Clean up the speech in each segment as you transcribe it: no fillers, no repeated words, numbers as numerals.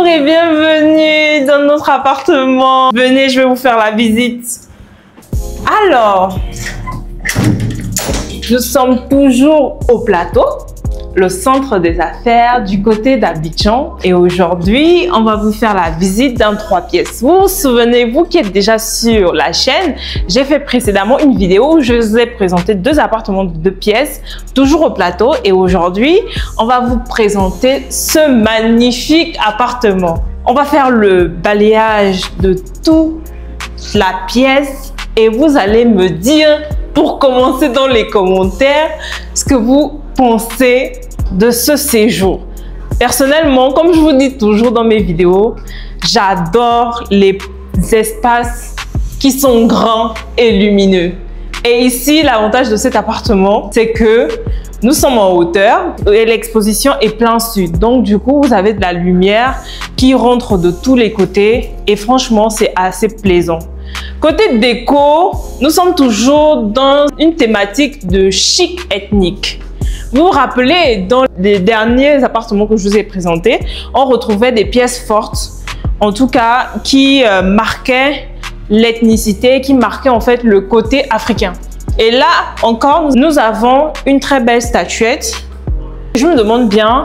et bienvenue dans notre appartement. Venez, je vais vous faire la visite. Alors, nous sommes toujours au plateau, le centre des affaires du côté d'Abidjan. Et aujourd'hui, on va vous faire la visite d'un 3 pièces. Vous vous souvenez, vous qui êtes déjà sur la chaîne, j'ai fait précédemment une vidéo où je vous ai présenté 2 appartements de 2 pièces, toujours au plateau. Et aujourd'hui, on va vous présenter ce magnifique appartement. On va faire le balayage de toute la pièce et vous allez me dire, pour commencer dans les commentaires, ce que vous pensez de ce séjour. Personnellement, comme je vous dis toujours dans mes vidéos, j'adore les espaces qui sont grands et lumineux. Et ici, l'avantage de cet appartement, c'est que nous sommes en hauteur et l'exposition est plein sud. Donc, du coup, vous avez de la lumière qui rentre de tous les côtés et franchement, c'est assez plaisant. Côté déco, nous sommes toujours dans une thématique de chic ethnique. Vous vous rappelez, dans les derniers appartements que je vous ai présentés, on retrouvait des pièces fortes, en tout cas, qui marquaient l'ethnicité, qui marquaient en fait le côté africain. Et là encore, nous avons une très belle statuette. Je me demande bien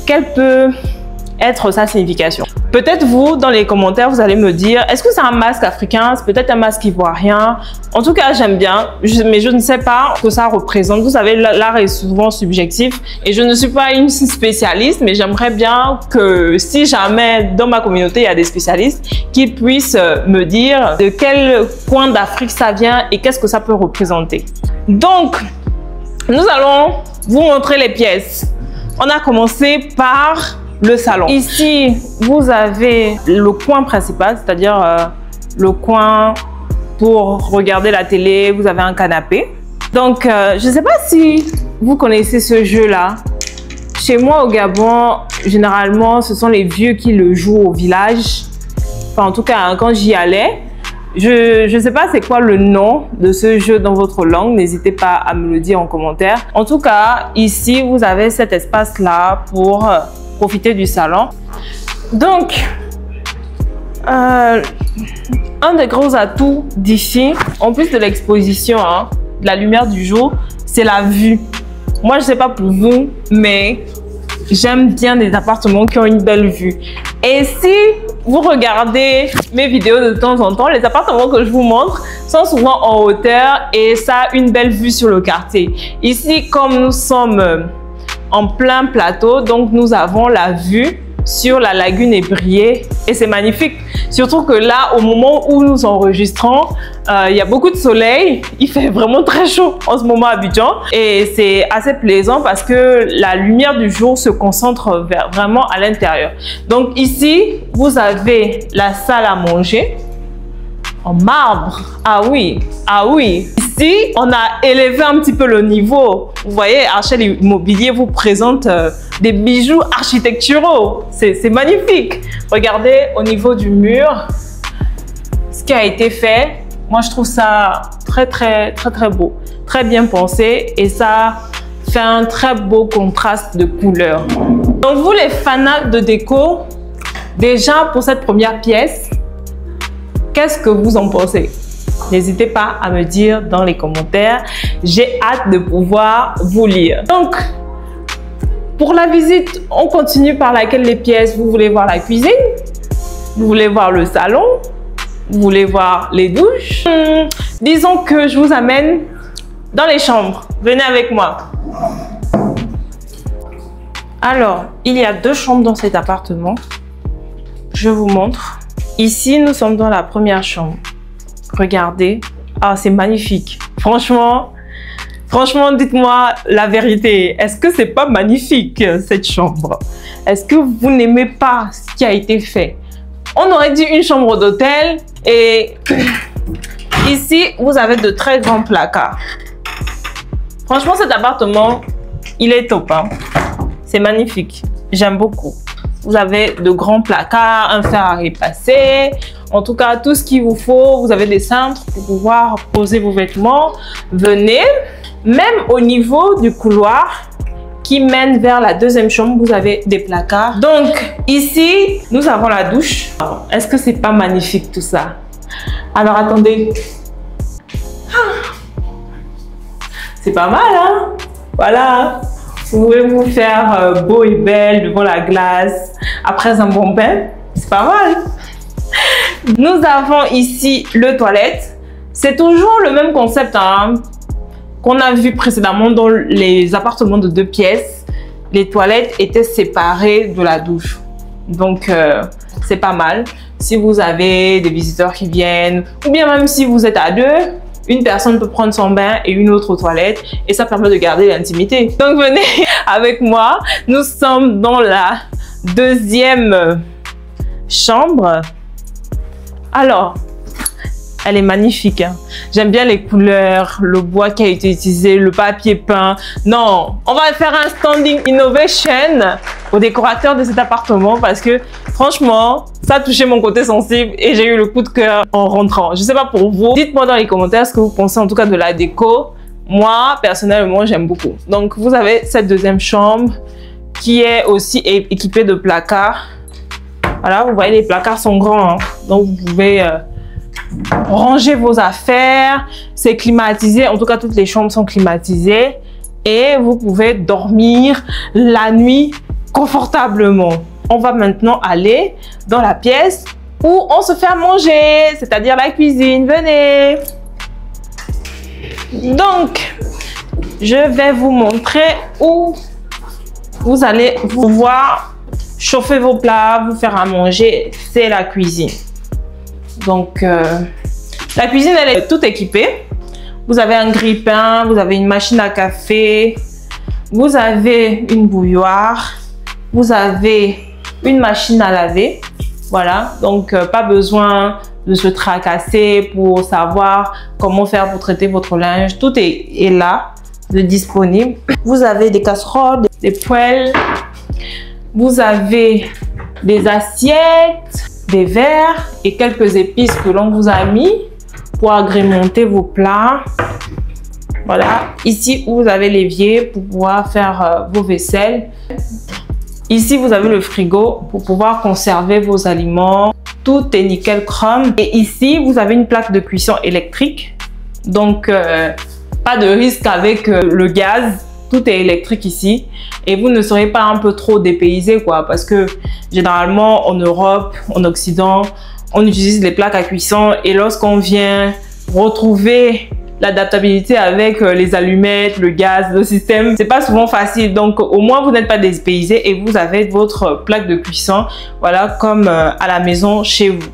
quelle peut être sa signification. Peut-être vous, dans les commentaires, vous allez me dire, est-ce que c'est un masque africain? C'est peut-être un masque ivoirien. En tout cas, j'aime bien, mais je ne sais pas ce que ça représente. Vous savez, l'art est souvent subjectif et je ne suis pas une spécialiste, mais j'aimerais bien que si jamais dans ma communauté, il y a des spécialistes, qu'ils puissent me dire de quel coin d'Afrique ça vient et qu'est-ce que ça peut représenter. Donc, nous allons vous montrer les pièces. On a commencé par le salon. Ici, vous avez le coin principal, c'est-à-dire le coin pour regarder la télé. Vous avez un canapé. Donc, je ne sais pas si vous connaissez ce jeu-là. Chez moi, au Gabon, généralement, ce sont les vieux qui le jouent au village. Enfin, en tout cas, quand j'y allais, je ne sais pas c'est quoi le nom de ce jeu dans votre langue. N'hésitez pas à me le dire en commentaire. En tout cas, ici, vous avez cet espace-là pour profiter du salon. Donc, un des gros atouts d'ici, en plus de l'exposition, de la lumière du jour, c'est la vue. Moi, je sais pas pour vous, mais j'aime bien des appartements qui ont une belle vue. Et si vous regardez mes vidéos de temps en temps, les appartements que je vous montre sont souvent en hauteur et ça a une belle vue sur le quartier. Ici, comme nous sommes en plein plateau, donc nous avons la vue sur la lagune Ébrié et c'est magnifique. Surtout que là, au moment où nous enregistrons, il y a beaucoup de soleil, il fait vraiment très chaud en ce moment à Abidjan et c'est assez plaisant parce que la lumière du jour se concentre vraiment à l'intérieur. Donc ici, vous avez la salle à manger en marbre. Ah oui, ah oui. Ici, on a élevé un petit peu le niveau. Vous voyez, Archel Immobilier vous présente des bijoux architecturaux. C'est magnifique. Regardez au niveau du mur, ce qui a été fait. Moi, je trouve ça très beau. Très bien pensé et ça fait un très beau contraste de couleurs. Donc, vous les fanats de déco, déjà pour cette première pièce, qu'est-ce que vous en pensez? N'hésitez pas à me dire dans les commentaires. J'ai hâte de pouvoir vous lire. Donc, pour la visite, on continue par laquelle les pièces. Vous voulez voir la cuisine? Vous voulez voir le salon? Vous voulez voir les douches? Disons que je vous amène dans les chambres. Venez avec moi. Alors, il y a 2 chambres dans cet appartement. Je vous montre. Ici, nous sommes dans la première chambre. Regardez. Ah, c'est magnifique. Franchement, dites-moi la vérité. Est-ce que c'est pas magnifique, cette chambre? Est-ce que vous n'aimez pas ce qui a été fait? On aurait dit une chambre d'hôtel. Et ici, vous avez de très grands placards. Franchement, cet appartement, il est top. C'est magnifique. J'aime beaucoup. Vous avez de grands placards, un fer à repasser. En tout cas, tout ce qu'il vous faut. Vous avez des cintres pour pouvoir poser vos vêtements. Venez. Même au niveau du couloir, qui mène vers la deuxième chambre. Vous avez des placards. Donc, ici, nous avons la douche. Est-ce que c'est pas magnifique tout ça? Alors, attendez. C'est pas mal, hein? Voilà. Vous pouvez vous faire beau et belle devant la glace après un bon bain. C'est pas mal. Nous avons ici le toilette. C'est toujours le même concept hein, qu'on a vu précédemment dans les appartements de 2 pièces. Les toilettes étaient séparées de la douche. Donc, c'est pas mal. Si vous avez des visiteurs qui viennent, ou bien même si vous êtes à 2, une personne peut prendre son bain et une autre aux toilettes et ça permet de garder l'intimité. Donc venez avec moi. Nous sommes dans la deuxième chambre. Alors, elle est magnifique. Hein? J'aime bien les couleurs, le bois qui a été utilisé, le papier peint. Non, on va faire un standing innovation au décorateur de cet appartement parce que franchement, ça a touché mon côté sensible et j'ai eu le coup de cœur en rentrant. Je sais pas pour vous. Dites-moi dans les commentaires ce que vous pensez en tout cas de la déco. Moi, personnellement, j'aime beaucoup. Donc, vous avez cette deuxième chambre qui est aussi équipée de placards. Voilà, vous voyez, les placards sont grands. Hein? Donc, vous pouvez ranger vos affaires. C'est climatisé. En tout cas, toutes les chambres sont climatisées. Et vous pouvez dormir la nuit confortablement. On va maintenant aller dans la pièce où on se fait à manger, c'est-à-dire la cuisine. Venez. Donc, je vais vous montrer où vous allez pouvoir chauffer vos plats, vous faire à manger. C'est la cuisine. Donc, la cuisine, elle est toute équipée. Vous avez un grille-pain, vous avez une machine à café, vous avez une bouilloire, vous avez une machine à laver. Voilà, donc pas besoin de se tracasser pour savoir comment faire pour traiter votre linge. Tout est là, disponible. Vous avez des casseroles, des poêles, vous avez des assiettes, des verres et quelques épices que l'on vous a mis pour agrémenter vos plats. Voilà, ici vous avez l'évier pour pouvoir faire vos vaisselles. Ici, vous avez le frigo pour pouvoir conserver vos aliments. Tout est nickel chrome. Et ici, vous avez une plaque de cuisson électrique. Donc, pas de risque avec le gaz. Tout est électrique ici. Et vous ne serez pas un peu trop dépaysé, quoi. Parce que généralement, en Europe, en Occident, on utilise les plaques à cuisson. Et lorsqu'on vient retrouver l'adaptabilité avec les allumettes, le gaz, le système, c'est pas souvent facile. Donc, au moins, vous n'êtes pas dépaysé et vous avez votre plaque de cuisson, voilà, comme à la maison chez vous.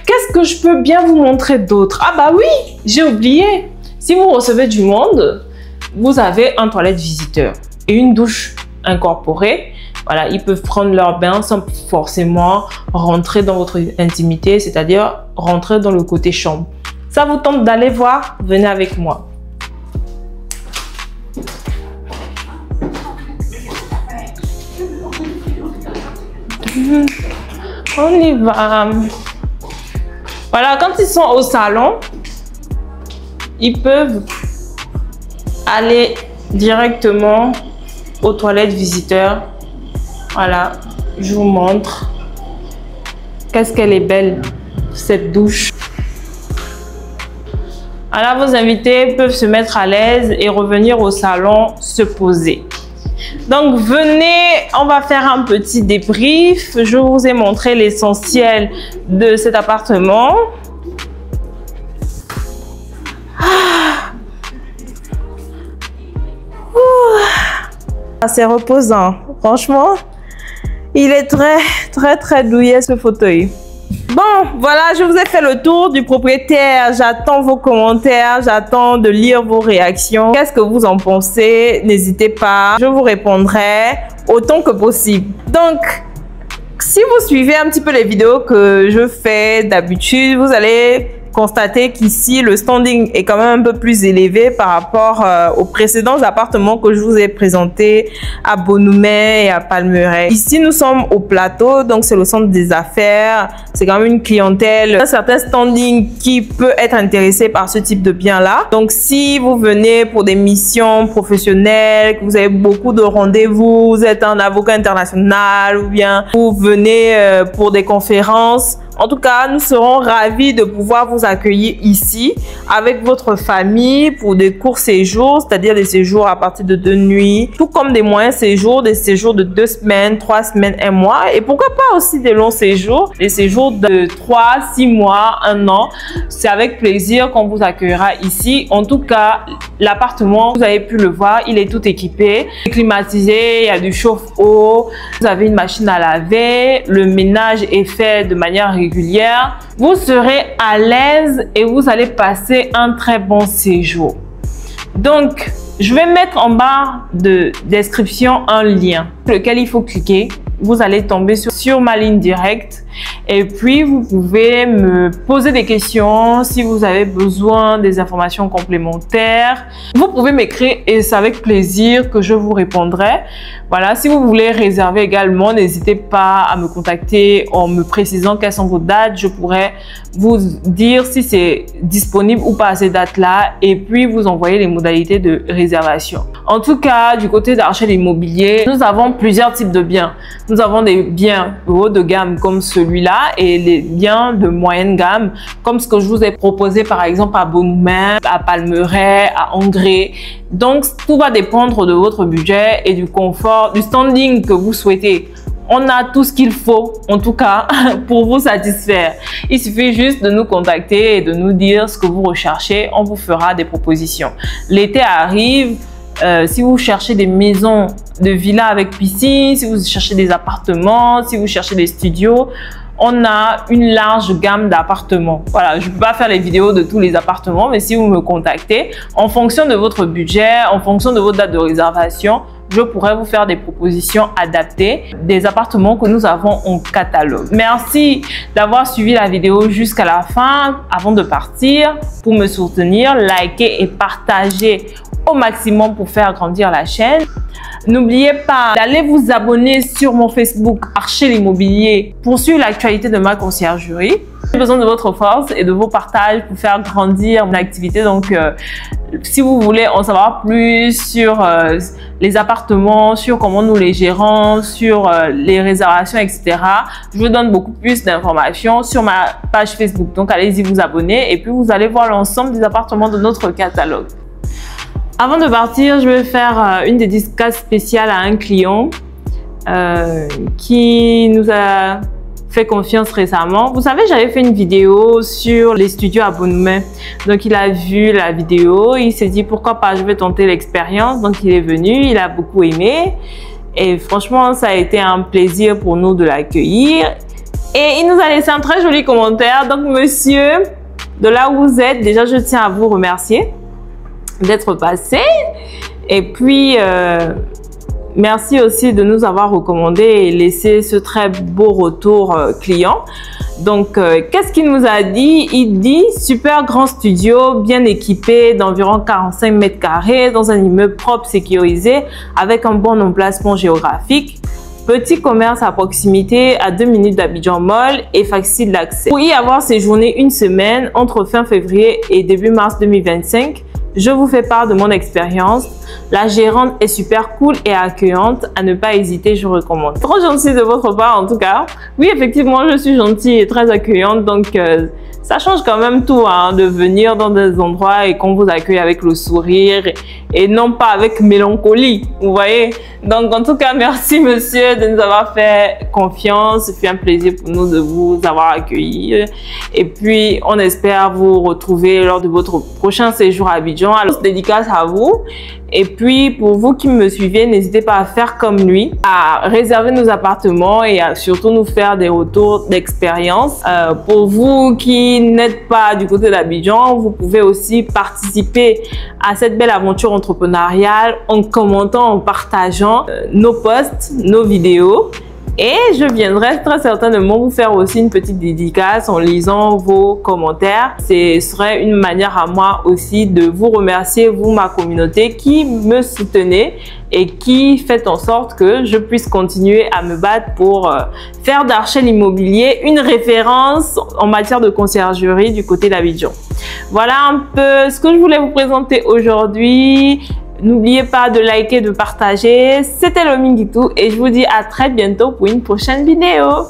Qu'est-ce que je peux bien vous montrer d'autre? Ah bah oui, j'ai oublié. Si vous recevez du monde, vous avez un toilette visiteur et une douche incorporée. Voilà, ils peuvent prendre leur bain sans forcément rentrer dans votre intimité, c'est-à-dire rentrer dans le côté chambre. Ça vous tente d'aller voir? Venez avec moi. On y va. Voilà, quand ils sont au salon, ils peuvent aller directement aux toilettes visiteurs. Voilà, je vous montre. Qu'est-ce qu'elle est belle, cette douche. Alors, vos invités peuvent se mettre à l'aise et revenir au salon se poser. Donc, venez, on va faire un petit débrief. Je vous ai montré l'essentiel de cet appartement. C'est reposant. Franchement, il est très douillet ce fauteuil. Bon, voilà, je vous ai fait le tour du propriétaire. J'attends vos commentaires, j'attends de lire vos réactions. Qu'est-ce que vous en pensez? N'hésitez pas, je vous répondrai autant que possible. Donc, si vous suivez un petit peu les vidéos que je fais d'habitude, vous allez constater qu'ici, le standing est quand même un peu plus élevé par rapport aux précédents appartements que je vous ai présentés à Bonhoummet et à Palmeraie. Ici, nous sommes au plateau, donc c'est le centre des affaires. C'est quand même une clientèle, un certain standing qui peut être intéressé par ce type de bien-là. Donc, si vous venez pour des missions professionnelles, que vous avez beaucoup de rendez-vous, vous êtes un avocat international ou bien vous venez pour des conférences, en tout cas, nous serons ravis de pouvoir vous accueillir ici avec votre famille pour des courts séjours, c'est-à-dire des séjours à partir de 2 nuits, tout comme des moyens séjours, des séjours de 2 semaines, 3 semaines, 1 mois, et pourquoi pas aussi des longs séjours, des séjours de 3, 6 mois, 1 an. C'est avec plaisir qu'on vous accueillera ici. En tout cas, l'appartement, vous avez pu le voir, il est tout équipé, climatisé, il y a du chauffe-eau, vous avez une machine à laver, le ménage est fait de manière régulière. Vous serez à l'aise et vous allez passer un très bon séjour. Donc, je vais mettre en barre de description un lien sur lequel il faut cliquer. Vous allez tomber sur ma ligne directe et puis vous pouvez me poser des questions si vous avez besoin des informations complémentaires. Vous pouvez m'écrire et c'est avec plaisir que je vous répondrai. Voilà, si vous voulez réserver également, n'hésitez pas à me contacter en me précisant quelles sont vos dates. Je pourrais vous dire si c'est disponible ou pas à ces dates-là et puis vous envoyer les modalités de réservation. En tout cas, du côté d'Archel Immobilier, nous avons plusieurs types de biens. Nous avons des biens haut de gamme comme celui-là et les biens de moyenne gamme comme ce que je vous ai proposé par exemple à Bonhoummet, à Palmeraie, à Angré. Donc, tout va dépendre de votre budget et du confort, du standing que vous souhaitez. On a tout ce qu'il faut, en tout cas, pour vous satisfaire. Il suffit juste de nous contacter et de nous dire ce que vous recherchez. On vous fera des propositions. L'été arrive. Si vous cherchez des maisons de villas avec piscine, si vous cherchez des appartements, si vous cherchez des studios, on a une large gamme d'appartements. Voilà, je ne peux pas faire les vidéos de tous les appartements, mais si vous me contactez, en fonction de votre budget, en fonction de votre date de réservation, je pourrais vous faire des propositions adaptées des appartements que nous avons en catalogue. Merci d'avoir suivi la vidéo jusqu'à la fin. Avant de partir, pour me soutenir, likez et partagez au maximum pour faire grandir la chaîne. N'oubliez pas d'aller vous abonner sur mon Facebook Archel Immobilier pour suivre l'actualité de ma conciergerie. J'ai besoin de votre force et de vos partages pour faire grandir mon activité. Donc, si vous voulez en savoir plus sur les appartements, sur comment nous les gérons, sur les réservations, etc., je vous donne beaucoup plus d'informations sur ma page Facebook. Donc, allez-y vous abonner et puis vous allez voir l'ensemble des appartements de notre catalogue. Avant de partir, je vais faire une dédicace spéciale à un client qui nous a fait confiance récemment. Vous savez, j'avais fait une vidéo sur les studios à Bonhoummet. Donc, il a vu la vidéo, il s'est dit pourquoi pas, je vais tenter l'expérience. Donc, il est venu, il a beaucoup aimé. Et franchement, ça a été un plaisir pour nous de l'accueillir. Et il nous a laissé un très joli commentaire. Donc, monsieur, de là où vous êtes, déjà, je tiens à vous remercier d'être passé. Et puis, merci aussi de nous avoir recommandé et laissé ce très beau retour client. Donc, qu'est-ce qu'il nous a dit? Il dit super grand studio, bien équipé d'environ 45 mètres carrés dans un immeuble propre, sécurisé, avec un bon emplacement géographique. Petit commerce à proximité à 2 minutes d'Abidjan Mall et facile d'accès. Pour y avoir séjourné une semaine entre fin février et début mars 2025, je vous fais part de mon expérience. La gérante est super cool et accueillante. À ne pas hésiter, je recommande. Trop gentil de votre part en tout cas. Oui, effectivement, je suis gentille et très accueillante. Donc, ça change quand même tout hein, de venir dans des endroits et qu'on vous accueille avec le sourire et non pas avec mélancolie. Vous voyez? Donc, en tout cas, merci monsieur de nous avoir fait confiance. C'est un plaisir pour nous de vous avoir accueillis. Et puis, on espère vous retrouver lors de votre prochain séjour à Abidjan. Alors, dédicace à vous. Et puis, pour vous qui me suivez, n'hésitez pas à faire comme lui, à réserver nos appartements et à surtout nous faire des retours d'expérience. Pour vous qui n'êtes pas du côté d'Abidjan, vous pouvez aussi participer à cette belle aventure entrepreneuriale en commentant, en partageant nos posts, nos vidéos. Et je viendrai très certainement vous faire aussi une petite dédicace en lisant vos commentaires. Ce serait une manière à moi aussi de vous remercier, vous, ma communauté, qui me soutenez et qui fait en sorte que je puisse continuer à me battre pour faire d'Archel Immobilier une référence en matière de conciergerie du côté d'Abidjan. Voilà un peu ce que je voulais vous présenter aujourd'hui. N'oubliez pas de liker, de partager. C'était Lominguitou et je vous dis à très bientôt pour une prochaine vidéo.